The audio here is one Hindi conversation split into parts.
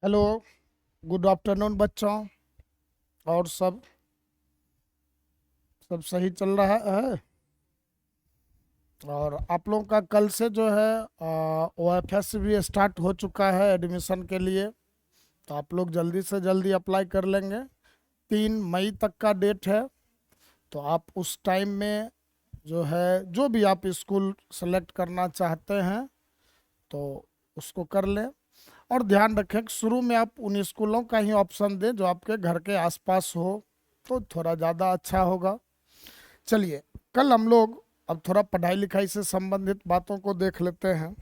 हेलो। गुड आफ्टरनून बच्चों। और सब सही चल रहा है। और आप लोगों का कल से जो है OFS भी स्टार्ट हो चुका है एडमिशन के लिए। तो आप लोग जल्दी से जल्दी अप्लाई कर लेंगे। 3 मई तक का डेट है। तो आप उस टाइम में जो है जो भी आप स्कूल सेलेक्ट करना चाहते हैं तो उसको कर लें। और ध्यान रखें कि शुरू में आप उन स्कूलों का ही ऑप्शन दें जो आपके घर के आसपास हो, तो थोड़ा ज़्यादा अच्छा होगा। चलिए, कल हम लोग अब थोड़ा पढ़ाई लिखाई से संबंधित बातों को देख लेते हैं।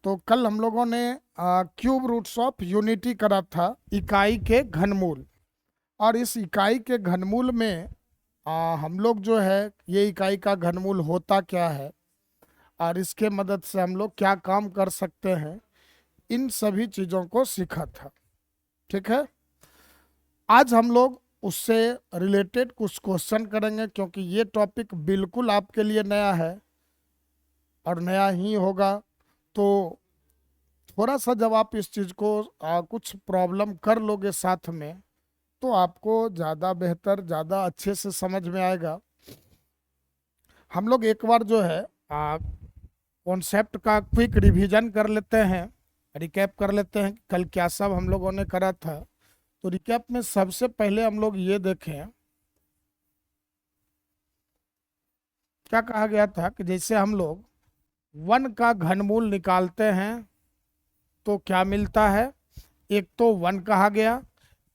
तो कल हम लोगों ने क्यूब रूट्स ऑफ यूनिटी करा था, इकाई के घनमूल। और इस इकाई के घनमूल में हम लोग जो है ये इकाई का घनमूल होता क्या है और इसके मदद से हम लोग क्या काम कर सकते हैं, इन सभी चीज़ों को सीखा था। ठीक है। आज हम लोग उससे रिलेटेड कुछ क्वेश्चन करेंगे क्योंकि ये टॉपिक बिल्कुल आपके लिए नया है और नया ही होगा। तो थोड़ा सा जब आप इस चीज़ को कुछ प्रॉब्लम कर लोगे साथ में, तो आपको ज़्यादा बेहतर, ज़्यादा अच्छे से समझ में आएगा। हम लोग एक बार जो है कॉन्सेप्ट का क्विक रिवीजन कर लेते हैं, रिकैप कर लेते हैं कि कल क्या सब हम लोगों ने करा था। तो रिकैप में सबसे पहले हम लोग ये देखें, क्या कहा गया था कि जैसे हम लोग 1 का घनमूल निकालते हैं तो क्या मिलता है। एक तो 1 कहा गया,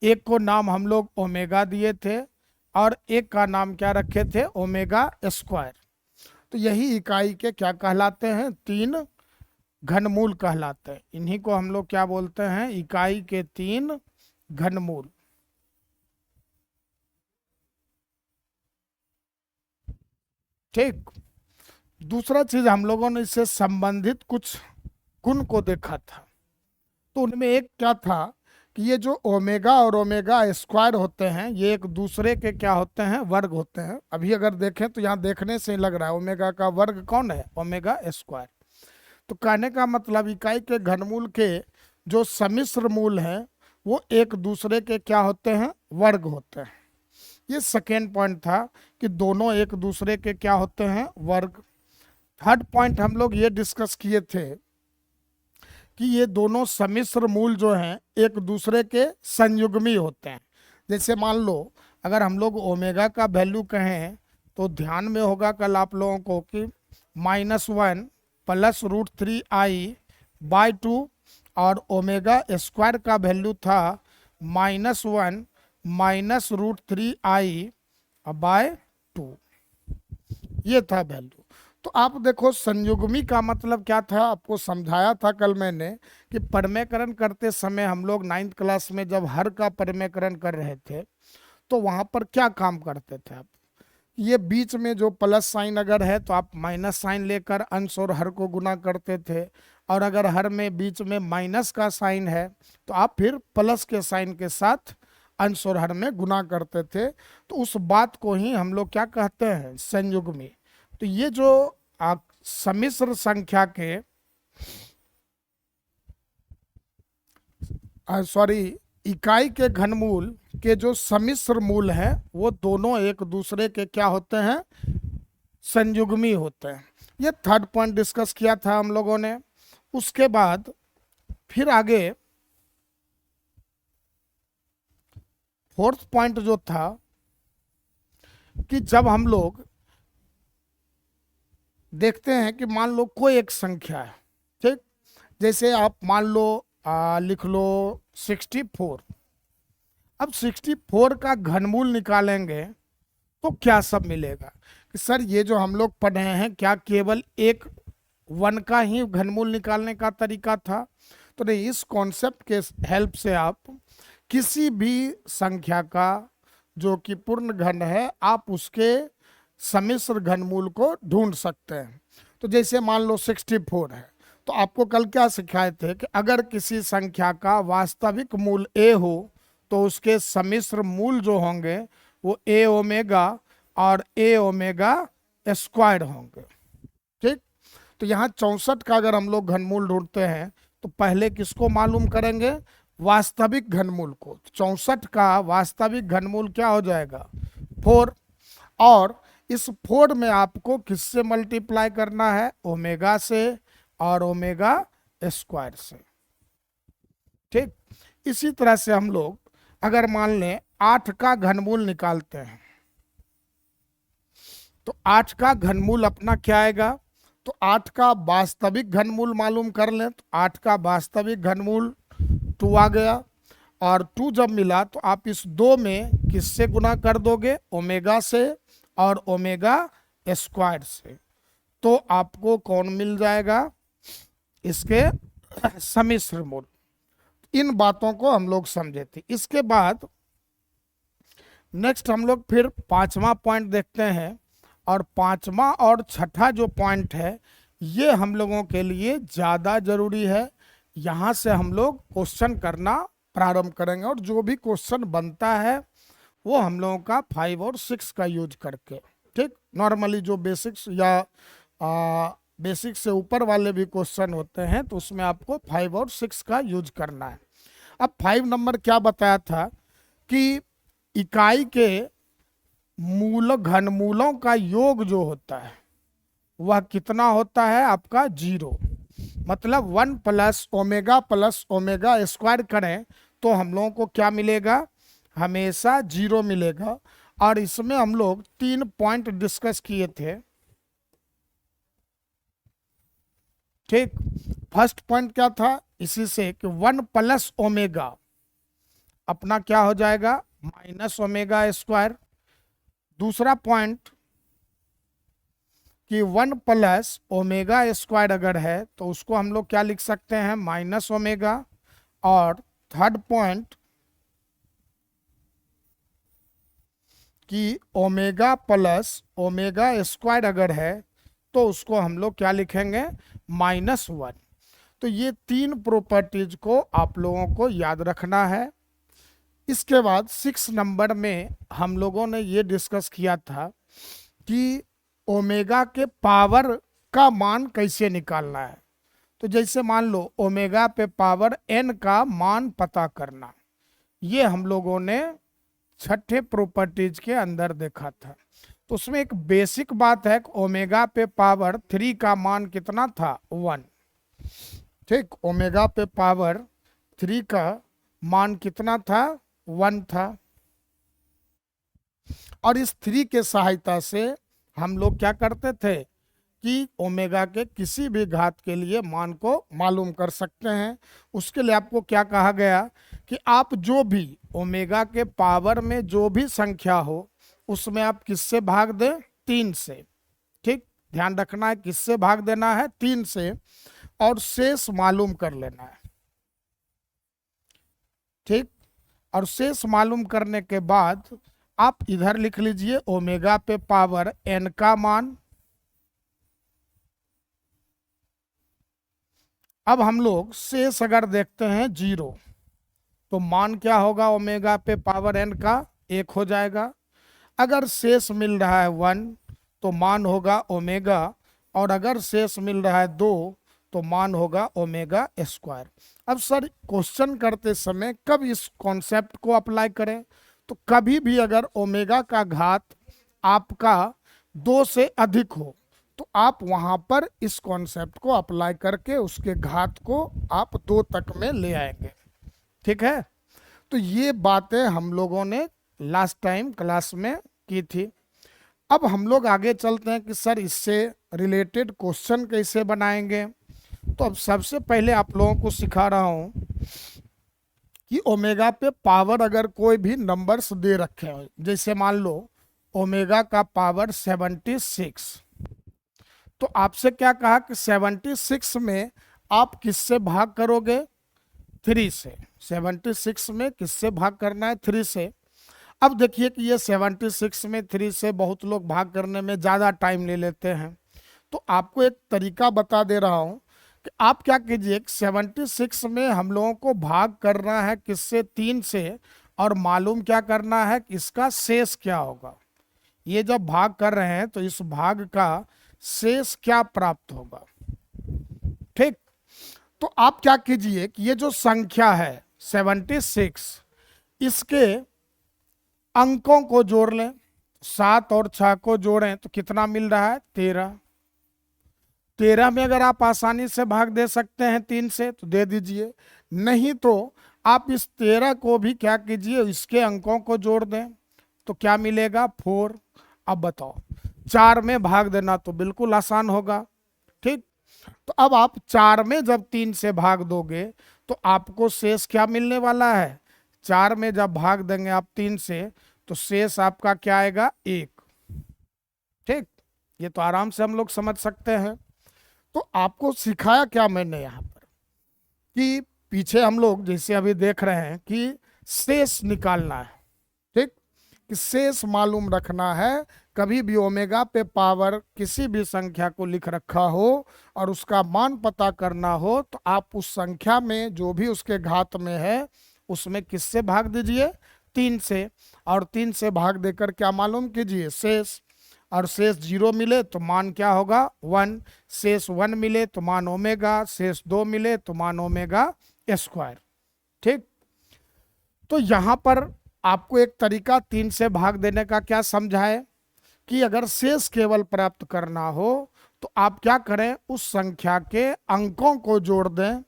एक को नाम हम लोग ओमेगा दिए थे और एक का नाम क्या रखे थे, ओमेगा स्क्वायर। तो यही इकाई के क्या कहलाते हैं, 3 घनमूल कहलाते हैं। इन्हीं को हम लोग क्या बोलते हैं, इकाई के 3 घनमूल। ठीक। दूसरा चीज हम लोगों ने इससे संबंधित कुछ गुण को देखा था। तो उनमें एक क्या था कि ये जो ओमेगा और ओमेगा स्क्वायर होते हैं ये एक दूसरे के क्या होते हैं, वर्ग होते हैं। अभी अगर देखें तो यहाँ देखने से ही लग रहा है ओमेगा का वर्ग कौन है, ओमेगा स्क्वायर। तो कहने का मतलब इकाई के घनमूल के जो सम्मिश्र मूल हैं वो एक दूसरे के क्या होते हैं, वर्ग होते हैं। ये सेकेंड पॉइंट था कि दोनों एक दूसरे के क्या होते हैं, वर्ग। थर्ड पॉइंट हम लोग ये डिस्कस किए थे कि ये दोनों सम्मिश्र मूल जो हैं एक दूसरे के संयुग्मी होते हैं। जैसे मान लो अगर हम लोग ओमेगा का वैल्यू कहें तो ध्यान में होगा कल आप लोगों को कि -1 + √3i/2 और ओमेगा स्क्वायर का वैल्यू था -1 -√3i/2। ये था वैल्यू। तो आप देखो संयुग्मी का मतलब क्या था, आपको समझाया था कल मैंने कि परमेकरण करते समय हम लोग 9th क्लास में जब हर का परमेकरण कर रहे थे तो वहां पर क्या काम करते थे आप, ये बीच में जो प्लस साइन अगर है तो आप माइनस साइन लेकर अंश और हर को गुना करते थे। और अगर हर में बीच में माइनस का साइन है तो आप फिर प्लस के साइन के साथ अंश और हर में गुना करते थे। तो उस बात को ही हम लोग क्या कहते हैं, संयुग्मी। तो ये जो सम्मिश्र संख्या के सॉरी इकाई के घनमूल के जो सम्मिश्र मूल हैं वो दोनों एक दूसरे के क्या होते हैं, संयुग्मी होते हैं। ये थर्ड पॉइंट डिस्कस किया था हम लोगों ने। उसके बाद फिर आगे फोर्थ पॉइंट जो था कि जब हम लोग देखते हैं कि मान लो कोई एक संख्या है, ठीक, जैसे आप मान लो लिख लो 64। अब 64 का घनमूल निकालेंगे तो क्या सब मिलेगा कि सर ये जो हम लोग पढ़े हैं क्या केवल एक 1 का ही घनमूल निकालने का तरीका था। तो नहीं, इस कॉन्सेप्ट के हेल्प से आप किसी भी संख्या का जो कि पूर्ण घन है आप उसके सम्मिश्र घनमूल को ढूंढ सकते हैं। तो जैसे मान लो 64 है तो आपको कल क्या सिखाए थे कि अगर किसी संख्या का वास्तविक मूल a हो तो उसके सम्मिश्र मूल जो होंगे वो a ओमेगा और a ओमेगा स्क्वायर होंगे। ठीक। तो यहाँ 64 का अगर हम लोग घनमूल ढूंढते हैं तो पहले किसको मालूम करेंगे, वास्तविक घनमूल को। 64 का वास्तविक घनमूल क्या हो जाएगा 4, और इस 4 में आपको किससे मल्टीप्लाई करना है ओमेगा से और ओमेगा स्क्वायर से। ठीक, इसी तरह से हम लोग अगर मान लें 8 का घनमूल निकालते हैं तो 8 का घनमूल अपना क्या आएगा, तो 8 का वास्तविक घनमूल मालूम कर लें तो 8 का वास्तविक घनमूल 2 आ गया, और 2 जब मिला तो आप इस 2 में किससे गुना कर दोगे ओमेगा से और ओमेगा स्क्वायर से, तो आपको कौन मिल जाएगा इसके सम्मिश्र मूल। इन बातों को हम लोग समझे थे। इसके बाद नेक्स्ट हम लोग फिर 5वां पॉइंट देखते हैं, और 5वां और 6ठा जो पॉइंट है ये हम लोगों के लिए ज़्यादा जरूरी है। यहाँ से हम लोग क्वेश्चन करना प्रारंभ करेंगे, और जो भी क्वेश्चन बनता है वो हम लोगों का 5 और 6 का यूज करके। ठीक, नॉर्मली जो बेसिक्स या बेसिक से ऊपर वाले भी क्वेश्चन होते हैं तो उसमें आपको 5 और 6 का यूज करना है। अब 5 नंबर क्या बताया था कि इकाई के मूल घनमूलों का योग जो होता है वह कितना होता है आपका 0, मतलब 1 प्लस ओमेगा स्क्वायर करें तो हम लोगों को क्या मिलेगा, हमेशा 0 मिलेगा। और इसमें हम लोग 3 पॉइंट डिस्कस किए थे। ठीक, फर्स्ट पॉइंट क्या था इसी से कि 1 प्लस ओमेगा अपना क्या हो जाएगा माइनस ओमेगा स्क्वायर। दूसरा पॉइंट कि 1 प्लस ओमेगा स्क्वायर अगर है तो उसको हम लोग क्या लिख सकते हैं माइनस ओमेगा। और थर्ड पॉइंट कि ओमेगा प्लस ओमेगा स्क्वायर अगर है तो उसको हम लोग क्या लिखेंगे -1। तो ये 3 प्रॉपर्टीज को आप लोगों को याद रखना है। इसके बाद 6 नंबर में हम लोगों ने ये डिस्कस किया था कि ओमेगा के पावर का मान कैसे निकालना है। तो जैसे मान लो ओमेगा पे पावर n का मान पता करना, ये हम लोगों ने 6ठे प्रॉपर्टीज के अंदर देखा था। तो उसमें एक बेसिक बात है कि ओमेगा पे पावर 3 का मान कितना था 1। ठीक, ओमेगा पे पावर 3 का मान कितना था 1 था। और इस 3 के सहायता से हम लोग क्या करते थे कि ओमेगा के किसी भी घात के लिए मान को मालूम कर सकते हैं। उसके लिए आपको क्या कहा गया कि आप जो भी ओमेगा के पावर में जो भी संख्या हो उसमें आप किससे भाग दें 3 से। ठीक, ध्यान रखना है किससे भाग देना है 3 से, और शेष मालूम कर लेना है। ठीक, और शेष मालूम करने के बाद आप इधर लिख लीजिए ओमेगा पे पावर n का मान। अब हम लोग शेष अगर देखते हैं 0 तो मान क्या होगा ओमेगा पे पावर n का 1 हो जाएगा। अगर शेष मिल रहा है 1 तो मान होगा ओमेगा, और अगर शेष मिल रहा है 2 तो मान होगा ओमेगा स्क्वायर। अब सर क्वेश्चन करते समय कब इस कॉन्सेप्ट को अप्लाई करें, तो कभी भी अगर ओमेगा का घात आपका 2 से अधिक हो तो आप वहां पर इस कॉन्सेप्ट को अप्लाई करके उसके घात को आप 2 तक में ले आएंगे। ठीक है, तो ये बातें हम लोगों ने लास्ट टाइम क्लास में की थी। अब हम लोग आगे चलते हैं कि सर इससे रिलेटेड क्वेश्चन कैसे बनाएंगे। तो अब सबसे पहले आप लोगों को सिखा रहा हूं कि ओमेगा पे पावर अगर कोई भी नंबर्स दे रखे हो, जैसे मान लो ओमेगा का पावर 76, तो आपसे क्या कहा कि 76 में आप किससे भाग करोगे 3 से। 76 में किससे भाग करना है 3 से। अब देखिए कि ये 76 में 3 से बहुत लोग भाग करने में ज़्यादा टाइम ले लेते हैं, तो आपको एक तरीका बता दे रहा हूँ कि आप क्या कीजिए 76 में हम लोगों को भाग करना है किससे 3 से, और मालूम क्या करना है कि इसका शेष क्या होगा। ये जब भाग कर रहे हैं तो इस भाग का शेष क्या प्राप्त होगा। ठीक, तो आप क्या कीजिए कि ये जो संख्या है 76। इसके अंकों को जोड़ लें, 7 और 6 को जोड़ें तो कितना मिल रहा है? 13। 13 में अगर आप आसानी से भाग दे सकते हैं 3 से तो दे दीजिए, नहीं तो आप इस 13 को भी क्या कीजिए, इसके अंकों को जोड़ दें तो क्या मिलेगा? 4। अब बताओ, 4 में भाग देना तो बिल्कुल आसान होगा, ठीक। तो अब आप 4 में जब 3 से भाग दोगे तो आपको शेष क्या मिलने वाला है? 4 में जब भाग देंगे आप 3 से तो शेष आपका क्या आएगा? 1, ठीक। ये तो आराम से हम लोग समझ सकते हैं। तो आपको सिखाया क्या मैंने यहाँ पर कि पीछे हम लोग जैसे अभी देख रहे हैं कि शेष निकालना है, ठीक, कि शेष मालूम रखना है। कभी भी ओमेगा पे पावर किसी भी संख्या को लिख रखा हो और उसका मान पता करना हो तो आप उस संख्या में जो भी उसके घात में है उसमें किससे भाग दीजिए? 3 से। और 3 से भाग देकर क्या मालूम कीजिए? शेष। और शेष 0 मिले तो मान क्या होगा? 1। शेष 1 मिले तो मान ओमेगा, शेष 2 मिले तो मान ओमेगा स्क्वायर, ठीक। तो यहाँ पर आपको एक तरीका 3 से भाग देने का क्या समझाए कि अगर शेष केवल प्राप्त करना हो तो आप क्या करें, उस संख्या के अंकों को जोड़ दें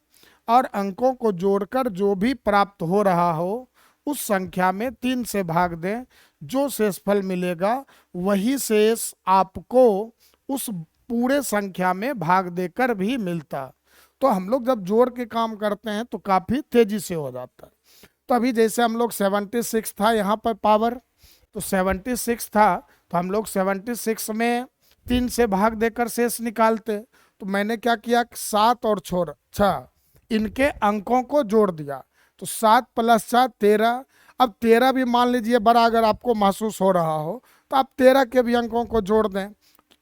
और अंकों को जोड़कर जो भी प्राप्त हो रहा हो उस संख्या में 3 से भाग दें। जो शेषफल मिलेगा वही शेष आपको उस पूरे संख्या में भाग देकर भी मिलता। तो हम लोग जब जोड़ के काम करते हैं तो काफ़ी तेजी से हो जाता है। तो अभी जैसे हम लोग 76 था यहाँ पर पावर, तो 76 था तो हम लोग 76 में 3 से भाग देकर शेष निकालते। तो मैंने क्या किया, 7 और 6 इनके अंकों को जोड़ दिया तो 7 + 4 13। अब 13 भी मान लीजिए बड़ा अगर आपको महसूस हो रहा हो तो आप 13 के भी अंकों को जोड़ दें।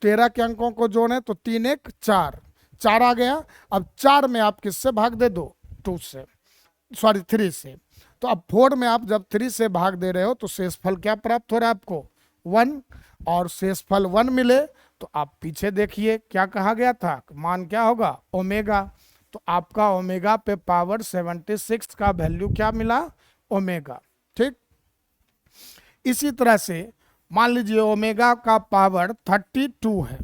13 के अंकों को जोड़ें तो 3 1 4, 4 आ गया। अब 4 में आप किससे भाग दे दो? 2 से, सॉरी 3 से। तो अब 4 में आप जब 3 से भाग दे रहे हो तो शेषफल क्या प्राप्त हो रहा है आपको? 1। और शेषफल 1 मिले तो आप पीछे देखिए क्या कहा गया था, मान क्या होगा? ओमेगा। तो आपका ओमेगा पे पावर 76 का वैल्यू क्या मिला? ओमेगा, ठीक। इसी तरह से मान लीजिए ओमेगा का पावर 32 है,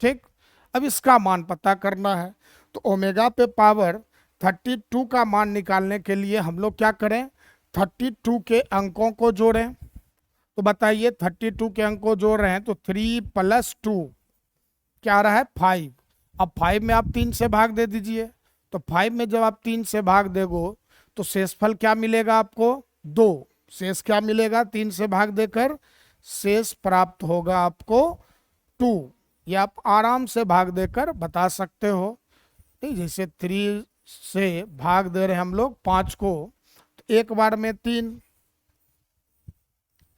ठीक। अब इसका मान पता करना है तो ओमेगा पे पावर 32 का मान निकालने के लिए हम लोग क्या करें, 32 के अंकों को जोड़ें। तो बताइए 32 के अंक को जोड़ रहे हैं तो 3 + 2 क्या आ रहा है? 5। अब 5 में आप 3 से भाग दे दीजिए। तो 5 में जब आप 3 से भाग देगो तो शेषफल क्या मिलेगा आपको? 2। शेष क्या मिलेगा? 3 से भाग देकर शेष प्राप्त होगा आपको 2। ये आप आराम से भाग देकर बता सकते हो, ठीक। जैसे 3 से भाग दे रहे हैं हम लोग 5 को तो एक बार में 3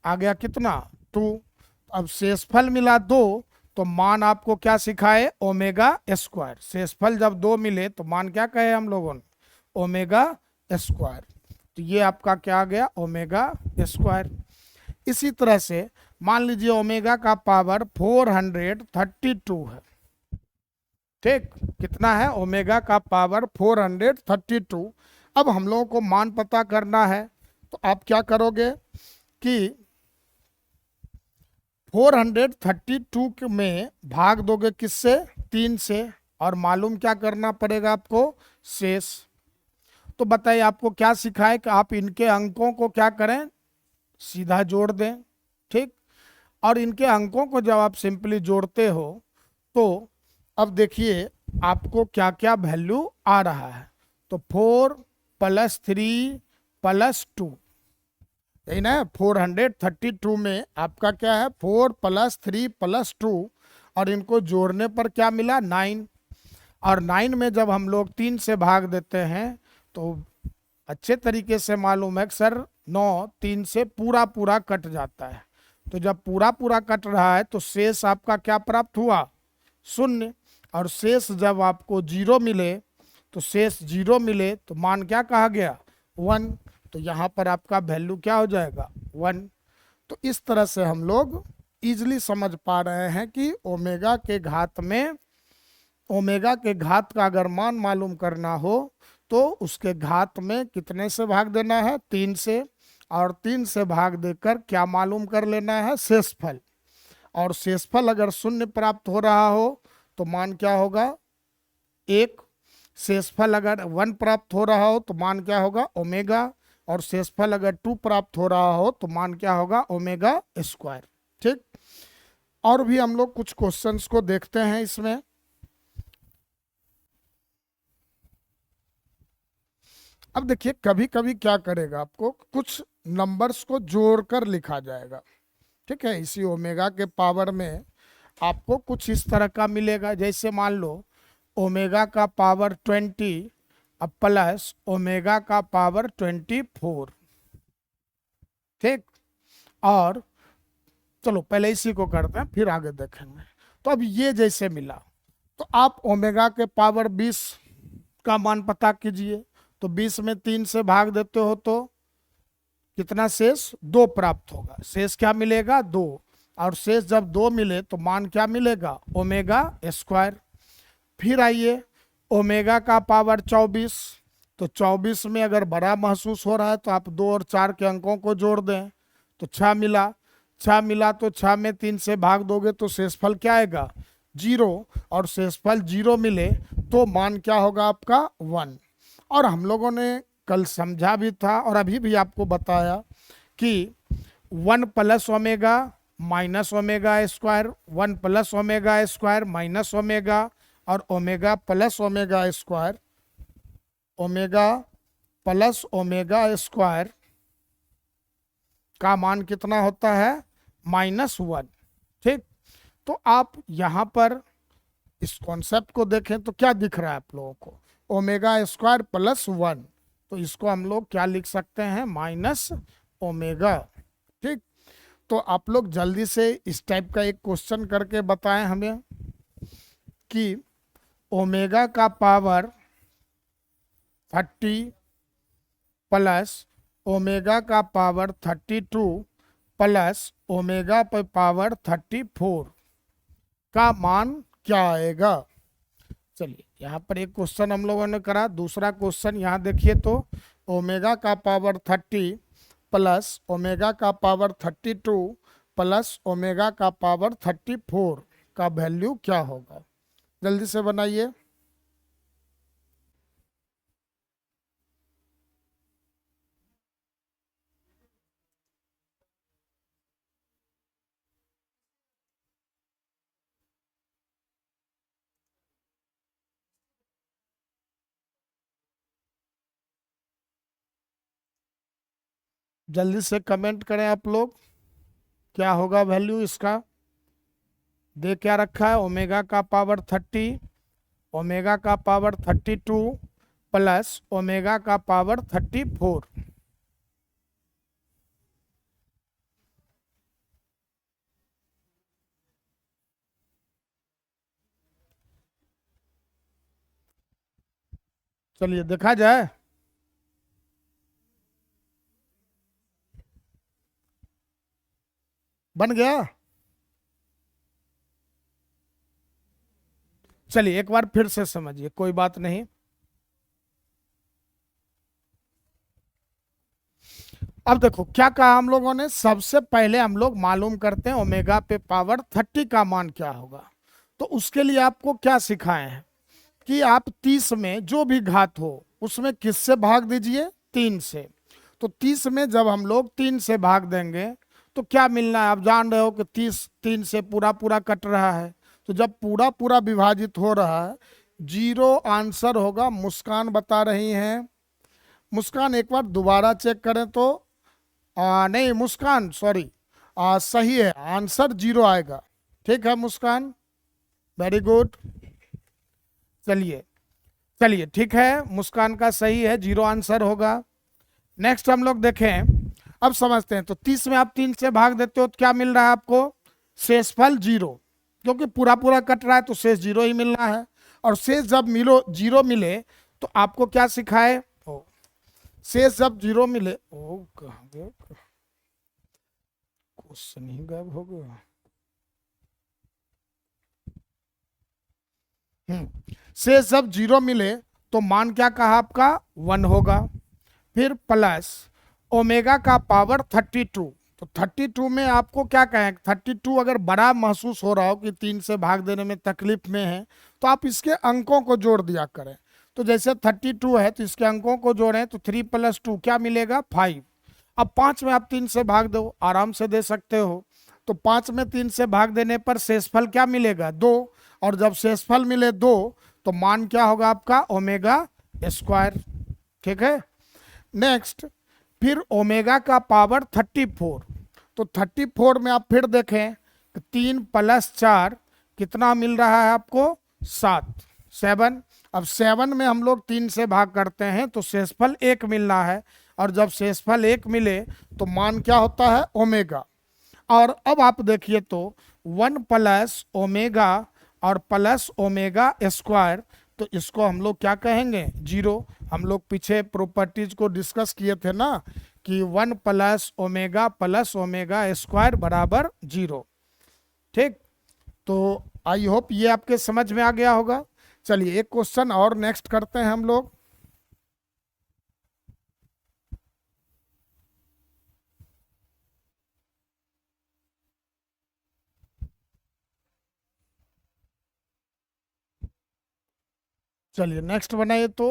आ गया, कितना? 2। अब शेषफल मिला 2 तो मान आपको क्या सिखाए? Omega square. शेषफल जब 2 मिले तो मान क्या कहे हम लोगों ने? Omega square. तो ये आपका क्या आ गया? Omega square. इसी तरह से मान लीजिए ओमेगा का पावर 432 है, ठीक। कितना है? ओमेगा का पावर 432। अब हम लोगों को मान पता करना है तो आप क्या करोगे कि 432 में भाग दोगे किससे? 3 से। और मालूम क्या करना पड़ेगा आपको? शेष। तो बताइए आपको क्या सिखाए कि आप इनके अंकों को क्या करें? सीधा जोड़ दें, ठीक। और इनके अंकों को जब आप सिंपली जोड़ते हो तो अब देखिए आपको क्या क्या वैल्यू आ रहा है। तो 4 + 3 + 2, यही ना? 432 में आपका क्या है? 4 + 3 + 2 और इनको जोड़ने पर क्या मिला? 9। और 9 में जब हम लोग 3 से भाग देते हैं तो अच्छे तरीके से मालूम है कि सर 9 3 से पूरा पूरा कट जाता है। तो जब पूरा पूरा कट रहा है तो शेष आपका क्या प्राप्त हुआ? 0। और शेष जब आपको 0 मिले तो शेष 0 मिले तो मान क्या कहा गया? 1। तो यहाँ पर आपका वैल्यू क्या हो जाएगा? 1। तो इस तरह से हम लोग इजली समझ पा रहे हैं कि ओमेगा के घात में, ओमेगा के घात का अगर मान मालूम करना हो तो उसके घात में कितने से भाग देना है, 3 से, और 3 से भाग देकर क्या मालूम कर लेना है, शेषफल। और शेषफल अगर शून्य प्राप्त हो रहा हो तो मान क्या होगा, 1। शेषफल अगर 1 प्राप्त हो रहा हो तो मान क्या होगा, ओमेगा। और शेषफल अगर 2 प्राप्त हो रहा हो तो मान क्या होगा, ओमेगा स्क्वायर। ठीक। और भी हम लोग कुछ क्वेश्चंस को देखते हैं इसमें। अब देखिए कभी कभी क्या करेगा, आपको कुछ नंबर्स को जोड़कर लिखा जाएगा। ठीक है, इसी ओमेगा के पावर में आपको कुछ इस तरह का मिलेगा, जैसे मान लो ओमेगा का पावर 20 अब प्लस ओमेगा का पावर 24। ठीक। और चलो पहले इसी को करते हैं फिर आगे देखेंगे। तो अब ये जैसे मिला, तो आप ओमेगा के पावर 20 का मान पता कीजिए। तो 20 में 3 से भाग देते हो तो कितना शेष, 2 प्राप्त होगा। शेष क्या मिलेगा, 2। और शेष जब 2 मिले तो मान क्या मिलेगा, ओमेगा स्क्वायर। फिर आइए ओमेगा का पावर 24, तो 24 में अगर बड़ा महसूस हो रहा है तो आप 2 और 4 के अंकों को जोड़ दें तो 6 मिला। 6 मिला तो 6 में 3 से भाग दोगे तो शेषफल क्या आएगा, 0। और शेषफल 0 मिले तो मान क्या होगा आपका, 1। और हम लोगों ने कल समझा भी था और अभी भी आपको बताया कि 1 plus omega minus omega square, 1 plus omega square minus omega, और omega plus omega square, omega plus omega square का मान कितना होता है, -1। ठीक। तो आप यहाँ पर इस कॉन्सेप्ट को देखें तो क्या दिख रहा है आप लोगों को, ओमेगा स्क्वायर प्लस 1। तो इसको हम लोग क्या लिख सकते हैं, माइनस ओमेगा। ठीक। तो आप लोग जल्दी से इस टाइप का एक क्वेश्चन करके बताएं हमें कि ओमेगा का पावर 30 प्लस ओमेगा का पावर 32 प्लस ओमेगा पर पावर 34 का मान क्या आएगा। चलिए यहाँ पर एक क्वेश्चन हम लोगों ने करा। दूसरा क्वेश्चन यहाँ देखिए, तो ओमेगा का पावर 30 प्लस ओमेगा का पावर 32 प्लस ओमेगा का पावर 34 का वैल्यू क्या होगा, जल्दी से बनाइए। जल्दी से कमेंट करें आप लोग, क्या होगा वैल्यू इसका। दे क्या रखा है, ओमेगा का पावर 30, ओमेगा का पावर 32 प्लस ओमेगा का पावर 34। चलिए देखा जाए। बन गया। चलिए एक बार फिर से समझिए, कोई बात नहीं। अब देखो क्या कहा हम लोगों ने, सबसे पहले हम लोग मालूम करते हैं ओमेगा पे पावर 30 का मान क्या होगा। तो उसके लिए आपको क्या सिखाए हैं कि आप 30 में जो भी घात हो उसमें किससे भाग दीजिए, 3 से। तो 30 में जब हम लोग 3 से भाग देंगे तो क्या मिलना है, आप जान रहे हो कि 30 3 से पूरा पूरा कट रहा है। तो जब पूरा पूरा विभाजित हो रहा है, 0 आंसर होगा। मुस्कान बता रही हैं, मुस्कान एक बार दोबारा चेक करें तो नहीं मुस्कान सॉरी, सही है, आंसर 0 आएगा। ठीक है मुस्कान, वेरी गुड। चलिए चलिए ठीक है, मुस्कान का सही है, 0 आंसर होगा। नेक्स्ट हम लोग देखें, अब समझते हैं। तो 30 में आप 3 से भाग देते हो तो क्या मिल रहा है आपको, शेषफल 0, क्योंकि पूरा पूरा कट रहा है तो शेष 0 ही मिलना है। और शेष जब 0 मिले तो आपको क्या सिखाए, शेष जब 0 मिले, ओ कहाँ गया क्वेश्चन, ही गायब हो गया। शेष जब 0 मिले तो मान क्या कहा आपका 1 होगा। फिर प्लस ओमेगा का पावर 32, तो 32 में आपको क्या कहें, 32 अगर बड़ा महसूस हो रहा हो कि 3 से भाग देने में तकलीफ में है, तो आप इसके अंकों को जोड़ दिया करें। तो जैसे 32 है तो इसके अंकों को जोड़ें तो 3 + 2 क्या मिलेगा 5। अब 5 में आप 3 से भाग दो, आराम से दे सकते हो। तो 5 में 3 से भाग देने पर शेषफल क्या मिलेगा 2, और जब शेषफल मिले 2 तो मान क्या होगा आपका ओमेगा स्क्वायर। ठीक है। नेक्स्ट, फिर ओमेगा का पावर 34, तो 34 में आप फिर देखें 3 + 4 कितना मिल रहा है आपको 7, 7। अब 7 में हम लोग 3 से भाग करते हैं तो शेषफल 1 मिलना है, और जब शेषफल 1 मिले तो मान क्या होता है ओमेगा। और अब आप देखिए तो 1 + ओमेगा और प्लस ओमेगा स्क्वायर, तो इसको हम लोग क्या कहेंगे 0। हम लोग पीछे प्रॉपर्टीज को डिस्कस किए थे ना कि 1 + ओमेगा प्लस ओमेगा स्क्वायर बराबर 0। ठीक, तो आई होप ये आपके समझ में आ गया होगा। चलिए एक क्वेश्चन और नेक्स्ट करते हैं हम लोग। चलिए नेक्स्ट बनाइए तो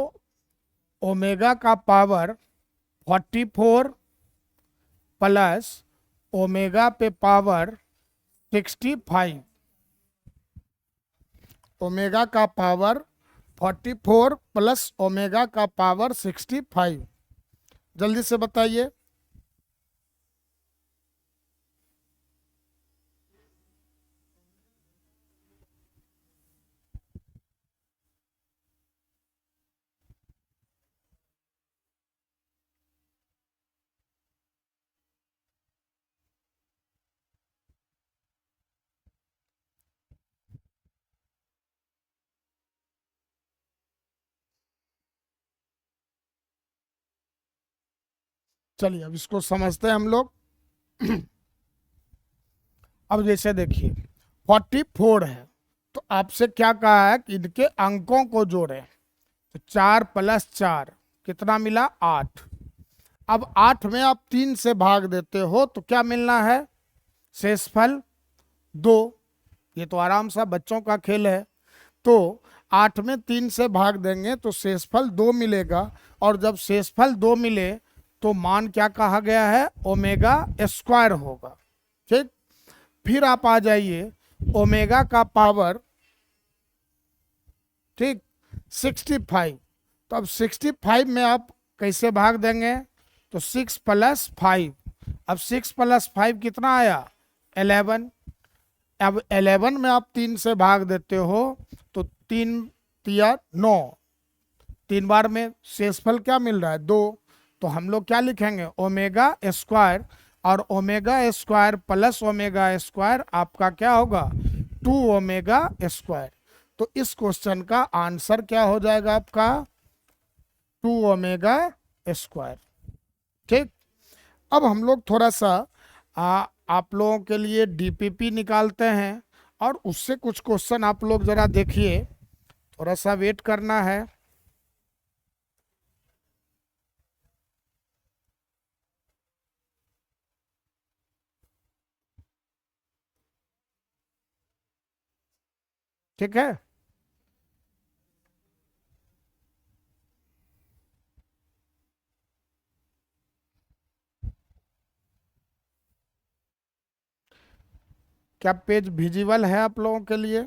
ओमेगा का पावर 44 प्लस ओमेगा पे पावर 65। ओमेगा का पावर 44 प्लस ओमेगा का पावर 65, जल्दी से बताइए। चलिए अब इसको समझते हैं हम लोग। अब जैसे देखिए 44 है, तो आपसे क्या कहा है कि इनके अंकों को जोड़ें, तो 4 + 4 कितना मिला 8। अब 8 में आप 3 से भाग देते हो तो क्या मिलना है शेषफल 2। ये तो आराम सा बच्चों का खेल है। तो 8 में 3 से भाग देंगे तो शेषफल 2 मिलेगा, और जब शेषफल 2 मिले तो मान क्या कहा गया है ओमेगा स्क्वायर होगा। ठीक, फिर आप आ जाइए ओमेगा का पावर, ठीक 65। तो अब 65 में आप कैसे भाग देंगे, तो 6 + 5। अब 6 + 5 कितना आया 11। अब 11 में आप 3 से भाग देते हो तो 3 तिया 9, 3 बार में शेषफल क्या मिल रहा है 2। तो हम लोग क्या लिखेंगे ओमेगा स्क्वायर, और omega square plus omega square आपका क्या होगा 2 ओमेगा स्क्वायर। तो इस क्वेश्चन का आंसर क्या हो जाएगा आपका 2 ओमेगा स्क्वायर। ठीक, अब हम लोग थोड़ा सा आप लोगों के लिए डीपीपी निकालते हैं, और उससे कुछ क्वेश्चन आप लोग जरा देखिए, थोड़ा सा वेट करना है। ठीक है, क्या पेज विजिबल है आप लोगों के लिए।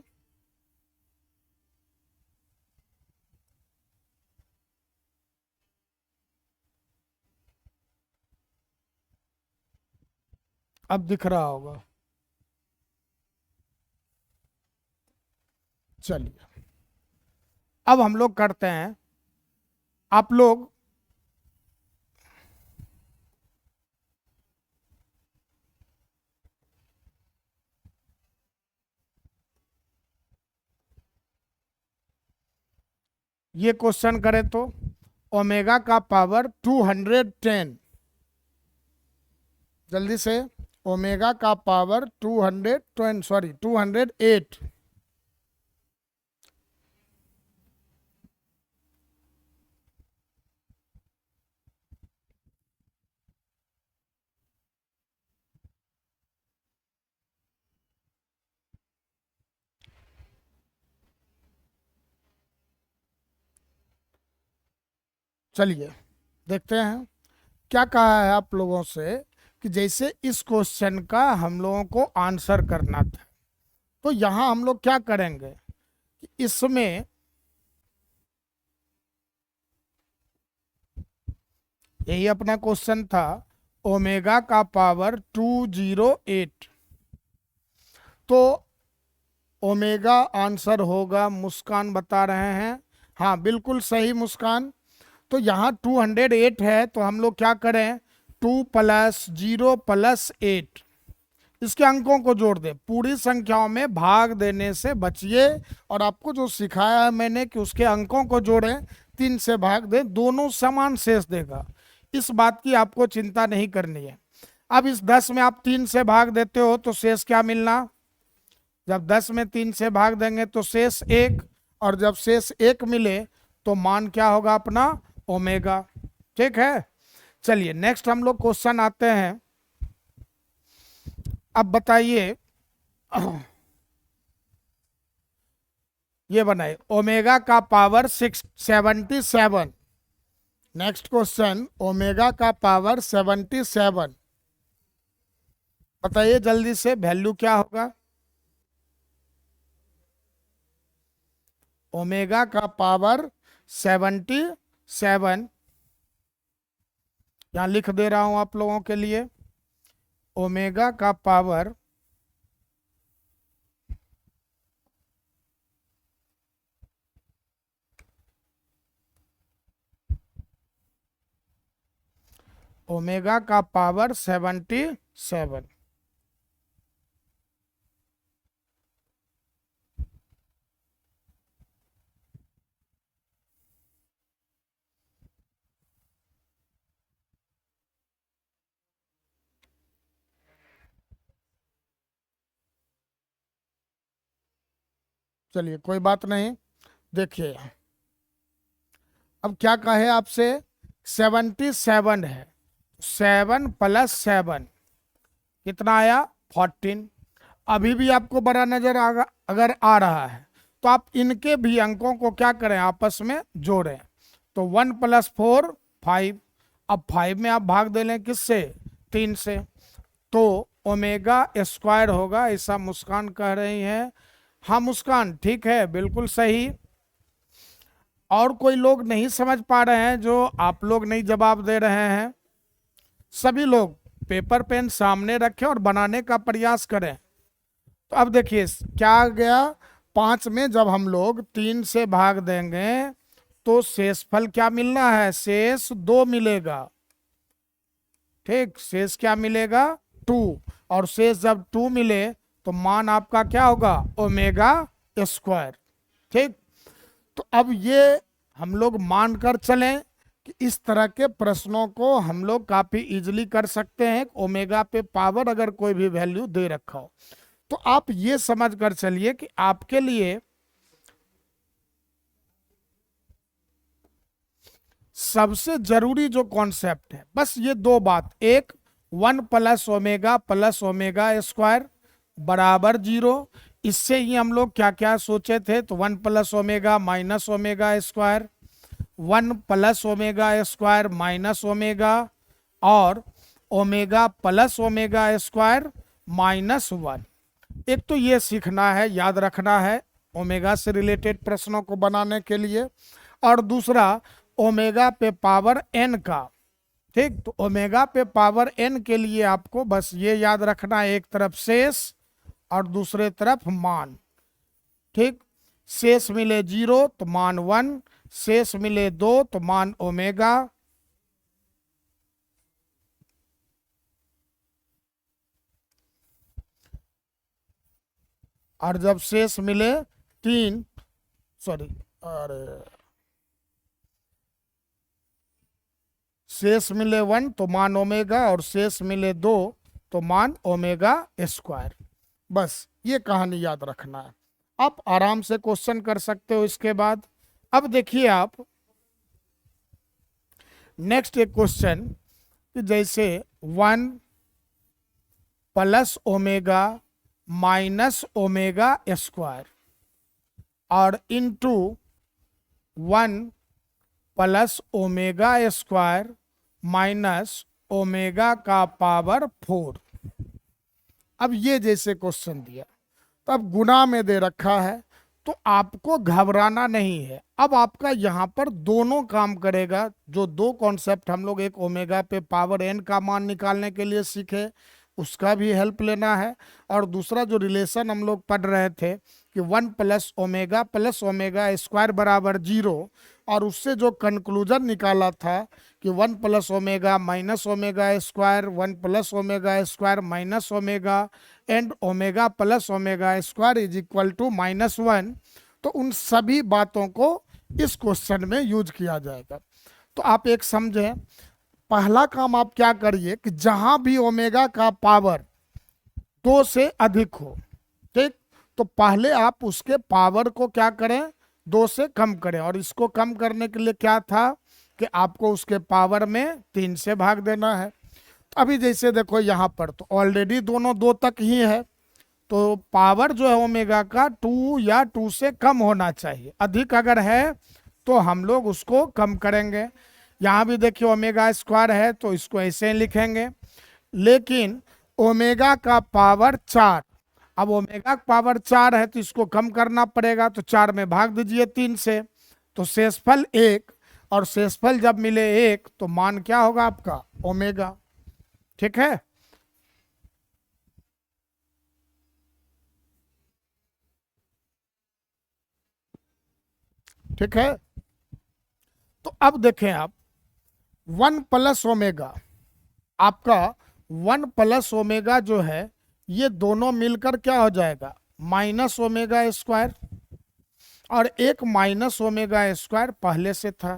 अब दिख रहा होगा। चलिए अब हम लोग करते हैं, आप लोग ये क्वेश्चन करें तो ओमेगा का पावर 210, जल्दी से ओमेगा का पावर 220 सॉरी 208, चलिए देखते हैं क्या कहा है आप लोगों से कि जैसे इस क्वेश्चन का हम लोगों को आंसर करना था, तो यहाँ हम लोग क्या करेंगे कि इसमें यही अपना क्वेश्चन था, ओमेगा का पावर 208, तो ओमेगा आंसर होगा, मुस्कान बता रहे हैं। हाँ बिल्कुल सही मुस्कान। तो यहाँ 208 है, तो हम लोग क्या करें, 2 + 0 + 8, इसके अंकों को जोड़ दें। पूरी संख्याओं में भाग देने से बचिए, और आपको जो सिखाया है मैंने कि उसके अंकों को जोड़ें, 3 से भाग दें, दोनों समान शेष देगा। इस बात की आपको चिंता नहीं करनी है। अब इस 10 में आप 3 से भाग देते हो तो शेष क्या मिलना, जब 10 में 3 से भाग देंगे तो शेष 1, और जब शेष 1 मिले तो मान क्या होगा अपना, ओमेगा। ठीक है, चलिए नेक्स्ट हम लोग क्वेश्चन आते हैं। अब बताइए, ये बनाए ओमेगा का पावर 77। नेक्स्ट क्वेश्चन, ओमेगा का पावर 77, बताइए जल्दी से वैल्यू क्या होगा। ओमेगा का पावर 77, यहां लिख दे रहा हूं आप लोगों के लिए, ओमेगा का पावर 77। चलिए कोई बात नहीं, देखिए अब क्या कहे आपसे, 77 है, 7 + 7 कितना आया, 14। अभी भी आपको बड़ा नजर अगर आ रहा है तो आप इनके भी अंकों को क्या करें, आपस में जोड़ें। तो 1 + 4 5, अब 5 में आप भाग दे लें किससे, 3 से, तो ओमेगा स्क्वायर होगा, ऐसा मुस्कान कह रही हैं। हाँ मुस्कान ठीक है, बिल्कुल सही। और कोई लोग नहीं समझ पा रहे हैं, जो आप लोग नहीं जवाब दे रहे हैं, सभी लोग पेपर पेन सामने रखें और बनाने का प्रयास करें। तो अब देखिए क्या आ गया, 5 में जब हम लोग 3 से भाग देंगे तो शेषफल क्या मिलना है, शेष 2 मिलेगा। ठीक, शेष क्या मिलेगा, 2, और शेष जब 2 मिले तो मान आपका क्या होगा, ओमेगा स्क्वायर। ठीक, तो अब ये हम लोग मानकर चलें कि इस तरह के प्रश्नों को हम लोग काफी इजीली कर सकते हैं। ओमेगा पे पावर अगर कोई भी वैल्यू दे रखा हो तो आप ये समझ कर चलिए कि आपके लिए सबसे जरूरी जो कॉन्सेप्ट है बस ये 2 बात, एक 1 + ओमेगा + ओमेगा स्क्वायर = 0। इससे ही हम लोग क्या क्या सोचे थे, तो 1 + omega - omega square, 1 + omega square - omega, और ओमेगा + ओमेगा स्क्वायर -1। एक तो ये सीखना है, याद रखना है ओमेगा से रिलेटेड प्रश्नों को बनाने के लिए, और दूसरा ओमेगा पे पावर n का। ठीक, तो ओमेगा पे पावर n के लिए आपको बस ये याद रखना है, एक तरफ शेष और दूसरे तरफ मान। ठीक, शेष मिले 0 तो मान 1, शेष मिले 2 तो मान ओमेगा, और जब शेष मिले 3, सॉरी, अरे शेष मिले 1 तो मान ओमेगा, और शेष मिले 2 तो मान ओमेगा स्क्वायर। बस ये कहानी याद रखना है, आप आराम से क्वेश्चन कर सकते हो इसके बाद। अब देखिए आप नेक्स्ट एक क्वेश्चन कि जैसे 1 + ओमेगा - ओमेगा स्क्वायर और into 1 plus omega square minus omega का पावर 4। अब ये जैसे क्वेश्चन दिया तो अब गुना में दे रखा है, तो आपको घबराना नहीं है। अब आपका यहाँ पर दोनों काम करेगा। जो दो कॉन्सेप्ट हम लोग, एक ओमेगा पे पावर एन का मान निकालने के लिए सीखे, उसका भी हेल्प लेना है, और दूसरा जो रिलेशन हम लोग पढ़ रहे थे कि 1 प्लस ओमेगा स्क्वायर बराबर 0, और उससे जो कंक्लूजन निकाला था कि 1 plus omega minus omega square, 1 plus omega square minus omega, and omega plus omega square is equal to -1। तो उन सभी बातों को इस क्वेश्चन में यूज किया जाएगा। तो आप एक समझें, पहला काम आप क्या करिए कि जहां भी ओमेगा का पावर 2 से अधिक हो, ठीक, तो पहले आप उसके पावर को क्या करें, 2 से कम करें। और इसको कम करने के लिए क्या था कि आपको उसके पावर में 3 से भाग देना है। तो अभी जैसे देखो यहाँ पर तो ऑलरेडी दोनों 2 तक ही है, तो पावर जो है ओमेगा का 2 या 2 से कम होना चाहिए। अधिक अगर है तो हम लोग उसको कम करेंगे। यहाँ भी देखिए ओमेगा स्क्वायर है तो इसको ऐसे ही लिखेंगे, लेकिन ओमेगा का पावर 4, अब ओमेगा का पावर 4 है तो इसको कम करना पड़ेगा, तो 4 में भाग दीजिए 3 से, तो शेषफल 1, और शेषफल जब मिले 1 तो मान क्या होगा आपका, ओमेगा। ठीक है, ठीक है। तो अब देखें आप, 1 प्लस ओमेगा, आपका 1 प्लस ओमेगा जो है ये दोनों मिलकर क्या हो जाएगा, माइनस ओमेगा स्क्वायर, और एक माइनस ओमेगा स्क्वायर पहले से था।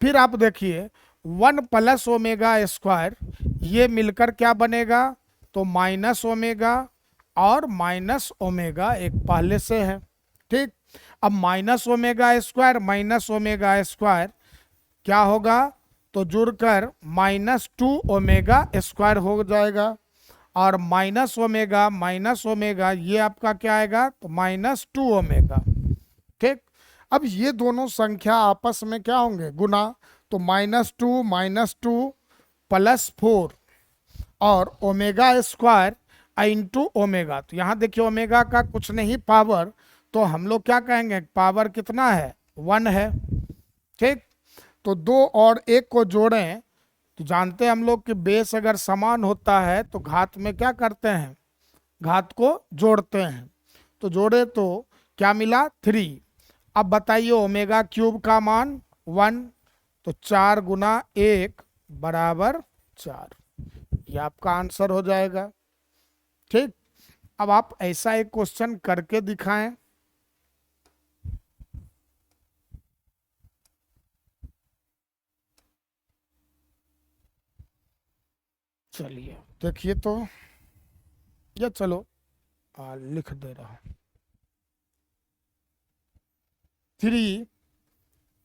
फिर आप देखिए 1 प्लस ओमेगा स्क्वायर ये मिलकर क्या बनेगा, तो माइनस ओमेगा, और माइनस ओमेगा एक पहले से है, ठीक। अब माइनस ओमेगा स्क्वायर क्या होगा, तो जुड़कर -2 ओमेगा स्क्वायर हो जाएगा, और माइनस ओमेगा ये आपका क्या आएगा, तो -2 ओमेगा, ठीक। अब ये दोनों संख्या आपस में क्या होंगे, गुना, तो -2 +4 और ओमेगा स्क्वायर इंटू ओमेगा। तो यहाँ देखिए ओमेगा का कुछ नहीं पावर, तो हम लोग क्या कहेंगे, पावर कितना है, 1 है, ठीक। तो 2 और 1 को जोड़ें तो जानते हैं हम लोग कि बेस अगर समान होता है तो घात में क्या करते हैं, घात को जोड़ते हैं। तो जोड़े तो क्या मिला, 3। अब बताइए ओमेगा क्यूब का मान 1, तो 4 गुना 1 बराबर 4, ये आपका आंसर हो जाएगा, ठीक। अब आप ऐसा एक क्वेश्चन करके दिखाएं। चलिए देखिए तो, या चलो लिख दे रहा हूं, 3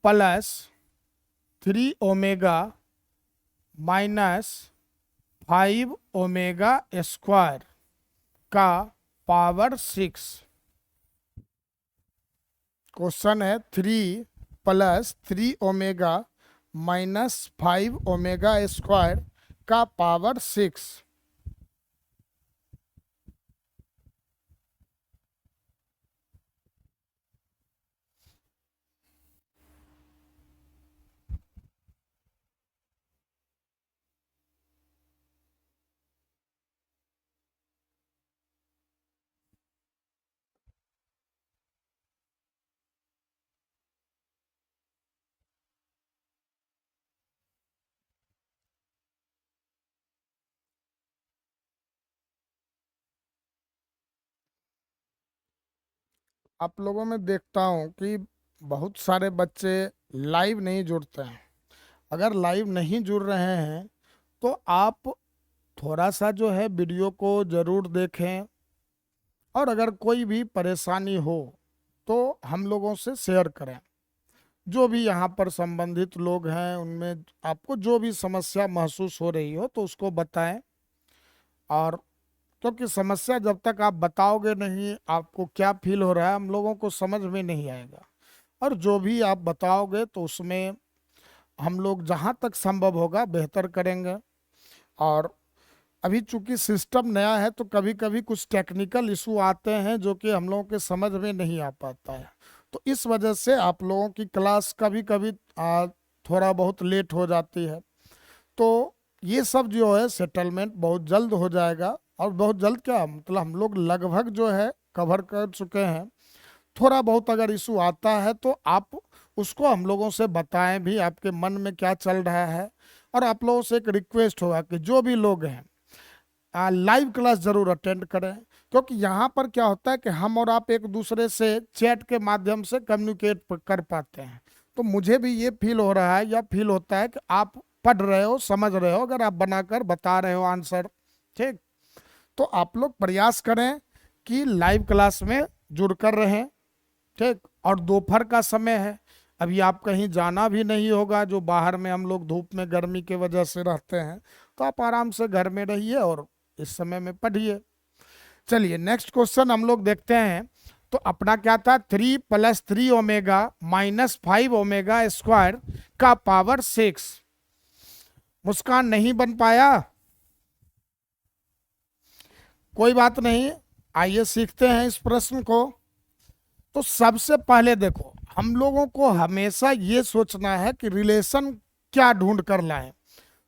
plus 3 omega minus 5 omega square का पावर 6। क्वेश्चन है 3 plus 3 omega minus 5 omega square का पावर 6। आप लोगों में देखता हूँ कि बहुत सारे बच्चे लाइव नहीं जुड़ते हैं। अगर लाइव नहीं जुड़ रहे हैं तो आप थोड़ा सा जो है वीडियो को ज़रूर देखें, और अगर कोई भी परेशानी हो तो हम लोगों से शेयर करें। जो भी यहाँ पर संबंधित लोग हैं उनमें आपको जो भी समस्या महसूस हो रही हो तो उसको बताएं। और क्योंकि समस्या जब तक आप बताओगे नहीं, आपको क्या फील हो रहा है हम लोगों को समझ में नहीं आएगा। और जो भी आप बताओगे तो उसमें हम लोग जहाँ तक संभव होगा बेहतर करेंगे। और अभी चूंकि सिस्टम नया है तो कभी कभी कुछ टेक्निकल इशू आते हैं जो कि हम लोगों के समझ में नहीं आ पाता है, तो इस वजह से आप लोगों की क्लास कभी कभी थोड़ा बहुत लेट हो जाती है। तो ये सब जो है सेटलमेंट बहुत जल्द हो जाएगा, और बहुत जल्द क्या मतलब हम लोग लगभग जो है कवर कर चुके हैं। थोड़ा बहुत अगर इशू आता है तो आप उसको हम लोगों से बताएं भी, आपके मन में क्या चल रहा है। और आप लोगों से एक रिक्वेस्ट होगा कि जो भी लोग हैं लाइव क्लास जरूर अटेंड करें, क्योंकि यहाँ पर क्या होता है कि हम और आप एक दूसरे से चैट के माध्यम से कम्युनिकेट कर पाते हैं। तो मुझे भी ये फील हो रहा है या फील होता है कि आप पढ़ रहे हो, समझ रहे हो, अगर आप बनाकर बता रहे हो आंसर, ठीक। तो आप लोग प्रयास करें कि लाइव क्लास में जुड़कर रहें, ठीक। और दोपहर का समय है, अभी आप कहीं जाना भी नहीं होगा, जो बाहर में हम लोग धूप में गर्मी की वजह से रहते हैं, तो आप आराम से घर में रहिए और इस समय में पढ़िए। चलिए नेक्स्ट क्वेश्चन हम लोग देखते हैं। तो अपना क्या था, 3 + 3 ओमेगा - 5 ओमेगा स्क्वायर का पावर 6। मुस्कान नहीं बन पाया, कोई बात नहीं, आइए सीखते हैं इस प्रश्न को। तो सबसे पहले देखो, हम लोगों को हमेशा ये सोचना है कि रिलेशन क्या ढूंढ कर लाएं।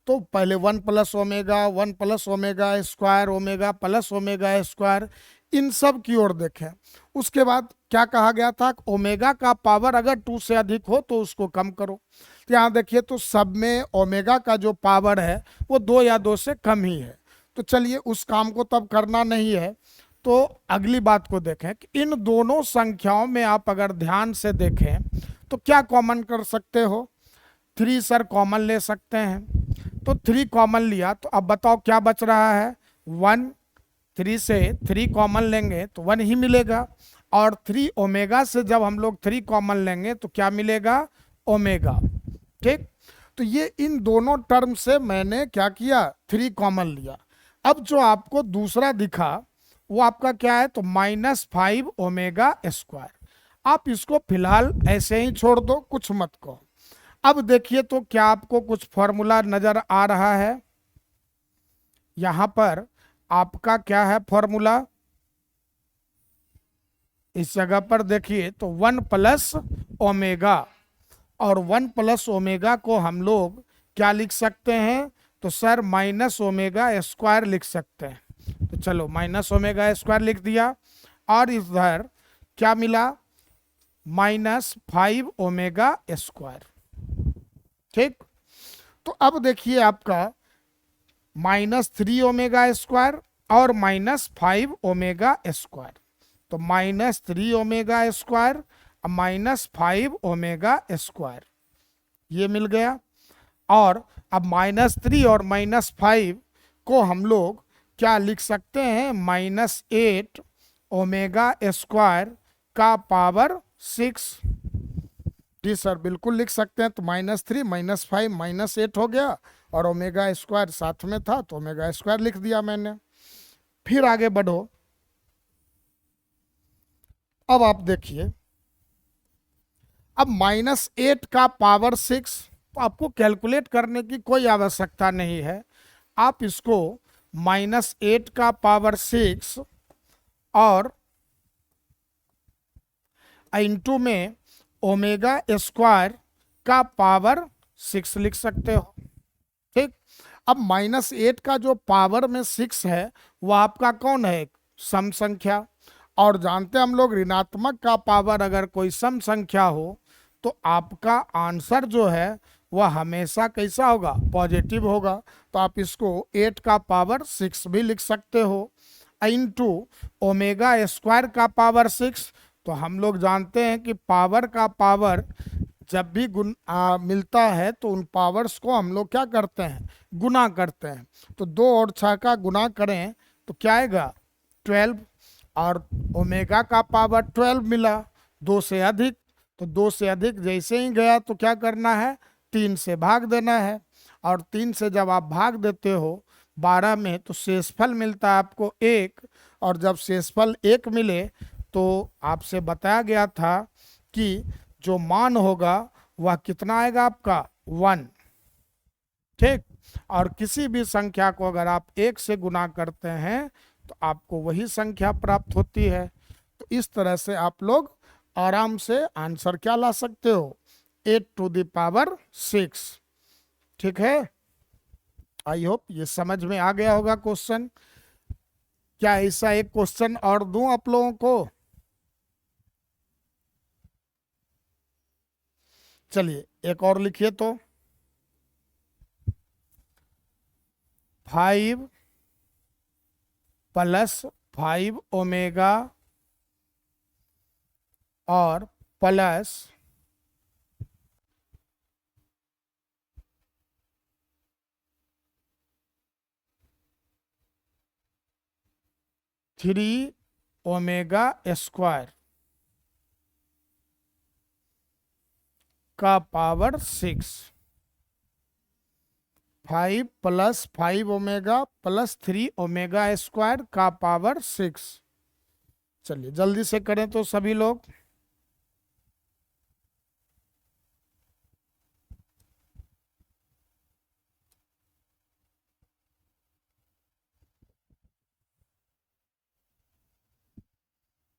तो पहले 1 + omega, 1 + omega square, omega + omega square, इन सब की ओर देखें। उसके बाद क्या कहा गया था, ओमेगा का पावर अगर 2 से अधिक हो तो उसको कम करो। तो यहाँ देखिए, तो सब में ओमेगा का जो पावर है वो 2 या 2 से कम ही है। तो चलिए उस काम को तब करना नहीं है। तो अगली बात को देखें कि इन दोनों संख्याओं में आप अगर ध्यान से देखें तो क्या कॉमन कर सकते हो। 3 सर कॉमन ले सकते हैं, तो 3 कॉमन लिया, तो अब बताओ क्या बच रहा है, 1। 3 से 3 कॉमन लेंगे तो 1 ही मिलेगा, और 3 ओमेगा से जब हम लोग 3 कॉमन लेंगे तो क्या मिलेगा, ओमेगा, ठीक। तो ये इन दोनों टर्म से मैंने क्या किया, 3 कॉमन लिया। अब जो आपको दूसरा दिखा वो आपका क्या है, तो -5 ओमेगा स्क्वायर। आप इसको फिलहाल ऐसे ही छोड़ दो, कुछ मत कहो। अब देखिए तो क्या आपको कुछ फॉर्मूला नजर आ रहा है, यहां पर आपका क्या है फॉर्मूला, इस जगह पर देखिए तो 1 + ओमेगा, और 1 + ओमेगा को हम लोग क्या लिख सकते हैं, तो सर -ओमेगा स्क्वायर लिख सकते हैं। तो चलो -ओमेगा स्क्वायर लिख दिया, और इधर क्या मिला, -5 ओमेगा स्क्वायर, ठीक। तो अब देखिए आपका -3 ओमेगा स्क्वायर और -5 ओमेगा स्क्वायर, तो -3 ओमेगा स्क्वायर -5 ओमेगा स्क्वायर ये मिल गया। और अब -3 और -5 को हम लोग क्या लिख सकते हैं, -8 ओमेगा स्क्वायर का पावर 6। जी सर बिल्कुल लिख सकते हैं। तो -3 -5 -8 हो गया, और ओमेगा स्क्वायर साथ में था तो ओमेगा स्क्वायर लिख दिया मैंने। फिर आगे बढ़ो, अब आप देखिए, अब -8 का पावर 6, तो आपको कैलकुलेट करने की कोई आवश्यकता नहीं है। आप इसको -8 का पावर 6 और इंटू में ओमेगा स्क्वायर का पावर 6 लिख सकते हो, ठीक। अब -8 का जो पावर में 6 है वो आपका कौन है, सम संख्या। और जानते हैं हम लोग ऋणात्मक का पावर अगर कोई सम संख्या हो तो आपका आंसर जो है वह हमेशा कैसा होगा, पॉजिटिव होगा। तो आप इसको 8 का पावर 6 भी लिख सकते हो, इंटू ओमेगा स्क्वायर का पावर 6। तो हम लोग जानते हैं कि पावर का पावर जब भी मिलता है तो उन पावर्स को हम लोग क्या करते हैं, गुना करते हैं। तो 2 और 6 का गुना करें तो क्या आएगा, 12, और ओमेगा का पावर 12 मिला, 2 से अधिक। तो 2 से अधिक जैसे ही गया तो क्या करना है, 3 से भाग देना है, और 3 से जब आप भाग देते हो 12 में तो शेषफल मिलता है आपको 1, और जब शेषफल 1 मिले तो आपसे बताया गया था कि जो मान होगा वह कितना आएगा आपका, 1। ठीक, और किसी भी संख्या को अगर आप 1 से गुना करते हैं तो आपको वही संख्या प्राप्त होती है। तो इस तरह से आप लोग आराम से आंसर क्या ला सकते हो, 8⁶। ठीक है, आई होप ये समझ में आ गया होगा क्वेश्चन। क्या ऐसा एक क्वेश्चन और दूं आप लोगों को? चलिए एक और लिखिए तो, 5 + 5 ओमेगा और प्लस 3 ओमेगा स्क्वायर का पावर 6। 5 + 5 ओमेगा + 3 ओमेगा स्क्वायर का पावर 6। चलिए जल्दी से करें तो सभी लोग।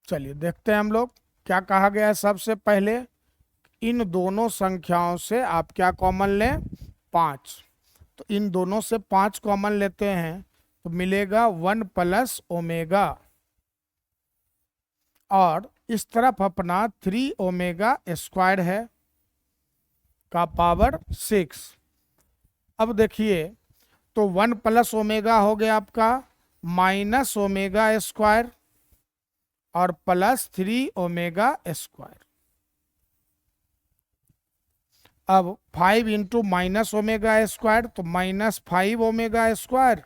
चलिए देखते हैं हम लोग क्या कहा गया है। सबसे पहले इन दोनों संख्याओं से आप क्या कॉमन लें, 5। तो इन दोनों से 5 कॉमन लेते हैं तो मिलेगा 1 + ओमेगा, और इस तरफ अपना 3 ओमेगा स्क्वायर है का पावर 6। अब देखिए, तो 1 + ओमेगा हो गया आपका -ओमेगा स्क्वायर और +3 ओमेगा स्क्वायर। अब 5 × -ओमेगा स्क्वायर तो -5 ओमेगा स्क्वायर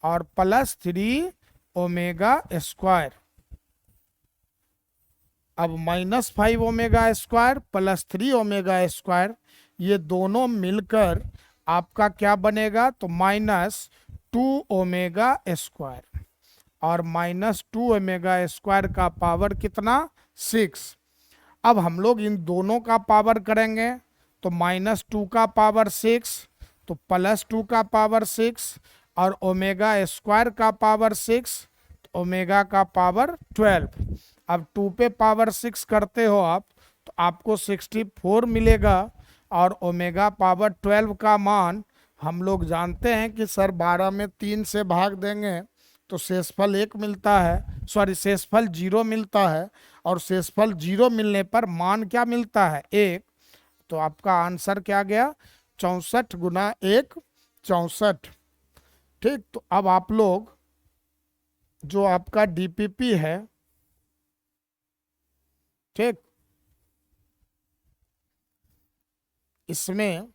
और +3 ओमेगा स्क्वायर। अब -5 ओमेगा स्क्वायर +3 ओमेगा स्क्वायर, ये दोनों मिलकर आपका क्या बनेगा, तो -2 ओमेगा स्क्वायर, और -2 ओमेगा स्क्वायर का पावर कितना, 6। अब हम लोग इन दोनों का पावर करेंगे तो -2 का पावर 6, तो +2 का पावर 6, और ओमेगा स्क्वायर का पावर 6, तो ओमेगा का पावर 12। अब 2 पे पावर 6 करते हो आप तो आपको 64 मिलेगा, और ओमेगा पावर 12 का मान हम लोग जानते हैं कि सर 12 में 3 से भाग देंगे तो शेषफल 1 मिलता है, सॉरी शेषफल 0 मिलता है, और शेषफल 0 मिलने पर मान क्या मिलता है, 1। तो आपका आंसर क्या गया, 64 × 1 64। ठीक, तो अब आप लोग जो आपका डीपीपी है, ठीक, इसमें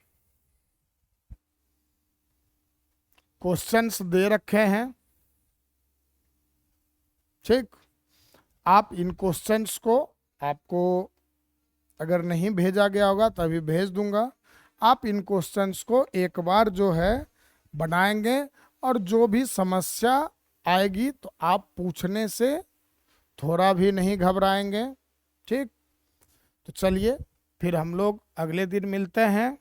क्वेश्चंस दे रखे हैं। ठीक, आप इन क्वेश्चंस को, आपको अगर नहीं भेजा गया होगा तो अभी भेज दूंगा। आप इन क्वेश्चंस को एक बार जो है बनाएंगे, और जो भी समस्या आएगी तो आप पूछने से थोड़ा भी नहीं घबराएंगे। ठीक, तो चलिए फिर हम लोग अगले दिन मिलते हैं।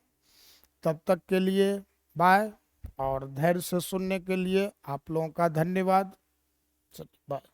तब तक के लिए बाय, और धैर्य से सुनने के लिए आप लोगों का धन्यवाद। चलिए बाय।